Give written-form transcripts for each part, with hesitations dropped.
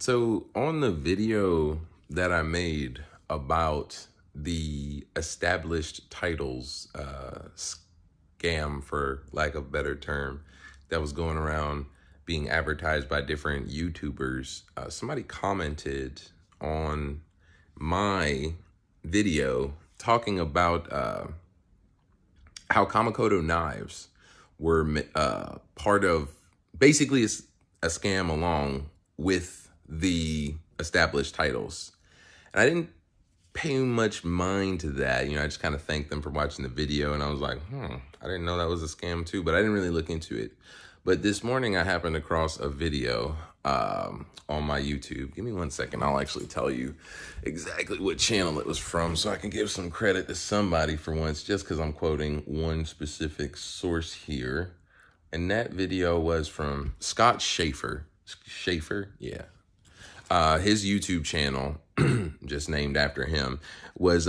So on the video that I made about the established titles scam, for lack of a better term, that was going around being advertised by different YouTubers, somebody commented on my video talking about how Kamikoto knives were part of basically a scam along with the established titles. And I didn't pay much mind to that. I just kind of thanked them for watching the video, and I was like, I didn't know that was a scam too, but I didn't really look into it. But this morning I happened across a video on my YouTube. Give me 1 second. I'll actually tell you exactly what channel it was from so I can give some credit to somebody for once, just because I'm quoting one specific source here. And that video was from Scott Schaefer. Schaefer? Yeah. His YouTube channel, just named after him, was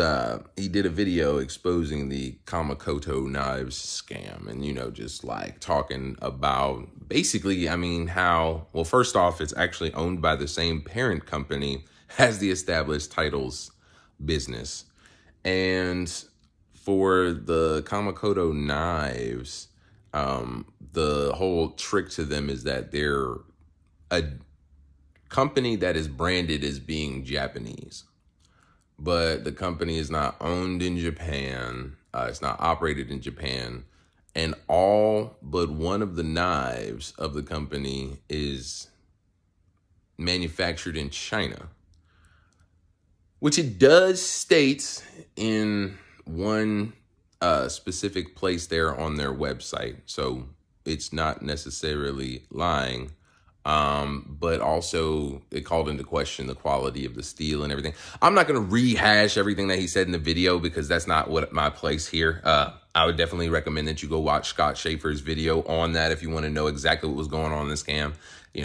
he did a video exposing the Kamikoto knives scam, and just like talking about basically, how, well, first off, it's actually owned by the same parent company as the established titles business. And for the Kamikoto knives, the whole trick to them is that they're a company that is branded as being Japanese, but the company is not owned in Japan. It's not operated in Japan, and all but one of the knives of the company is manufactured in China, which it does state in one specific place there on their website. So it's not necessarily lying. But also it called into question the quality of the steel and everything. I'm not going to rehash everything that he said in the video because that's not what my place here. I would definitely recommend that you go watch Scott Schaefer's video on that if you want to know exactly what was going on in this scam.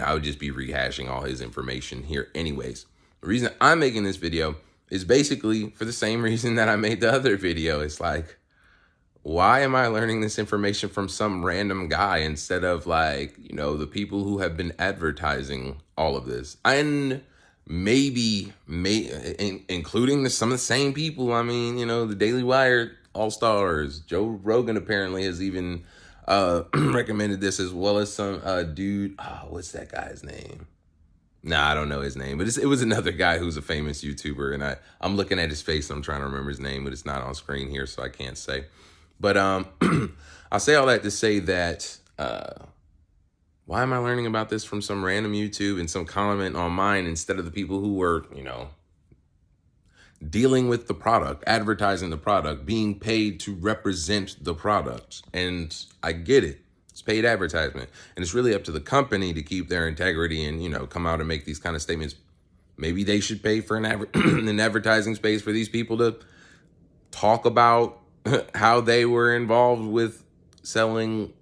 I would just be rehashing all his information here anyways. The reason I'm making this video is basically for the same reason that I made the other video. It's like, why am I learning this information from some random guy instead of the people who have been advertising all of this? And maybe including some of the same people. The Daily Wire All-Stars, Joe Rogan apparently has even recommended this, as well as some dude. What's that guy's name? Nah, I don't know his name, but it was another guy who's a famous YouTuber, and I'm looking at his face and I'm trying to remember his name, but it's not on screen here, so I can't say. But I'll say all that to say that why am I learning about this from some random YouTube and some comment on mine instead of the people who were, dealing with the product, advertising the product, being paid to represent the product? And I get it. It's paid advertisement. And it's really up to the company to keep their integrity and, come out and make these kind of statements. Maybe they should pay for an advertising space for these people to talk about how they were involved with selling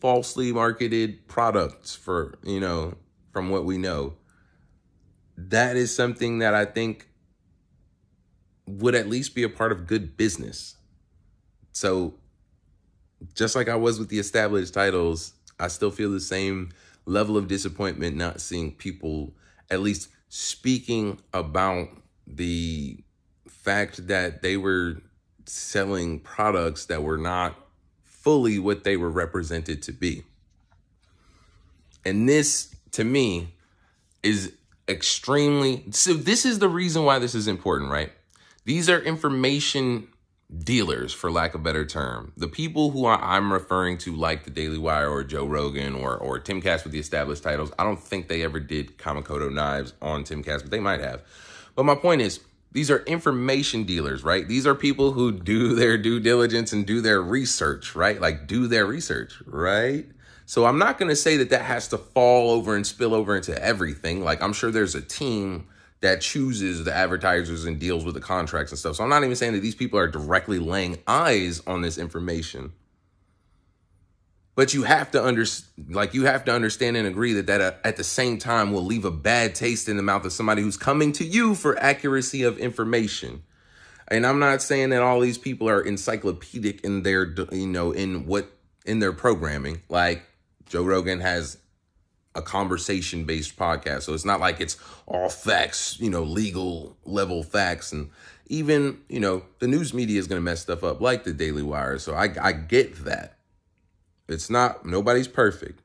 falsely marketed products for, from what we know. That is something that I think would at least be a part of good business. So just like I was with the established titles, I still feel the same level of disappointment not seeing people at least speaking about the fact that they were selling products that were not fully what they were represented to be. And this, to me, is extremely... So this is the reason why this is important, right? These are information dealers, for lack of a better term. The people who I'm referring to, like the Daily Wire or Joe Rogan or Timcast with the established titles, I don't think they ever did Kamikoto knives on Timcast, but they might have. But my point is, these are information dealers, right? These are people who do their due diligence and do their research, right? Do their research, right? So I'm not going to say that has to fall over and spill over into everything. I'm sure there's a team that chooses the advertisers and deals with the contracts and stuff. So I'm not even saying that these people are directly laying eyes on this information. But you have to understand and agree that at the same time will leave a bad taste in the mouth of somebody who's coming to you for accuracy of information. And I'm not saying that all these people are encyclopedic in their, in their programming. Like Joe Rogan has a conversation-based podcast. So it's not like it's all facts, legal level facts. And even, the news media is going to mess stuff up like the Daily Wire. So I get that. It's not, nobody's perfect.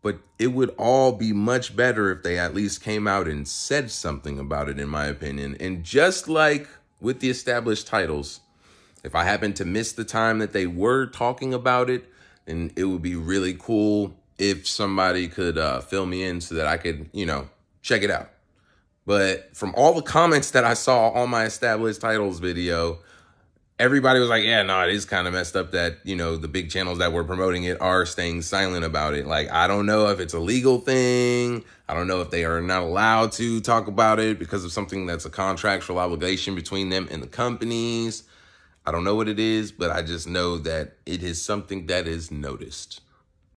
But it would all be much better if they at least came out and said something about it, in my opinion. And just like with the established titles, if I happen to miss the time that they were talking about it, then it would be really cool if somebody could fill me in so that I could, check it out. But from all the comments that I saw on my established titles video, everybody was like, yeah, no, it is kind of messed up that, the big channels that were promoting it are staying silent about it. Like, I don't know if it's a legal thing. I don't know if they are not allowed to talk about it because of something that's a contractual obligation between them and the companies. I don't know what it is, but I just know that it is something that is noticed.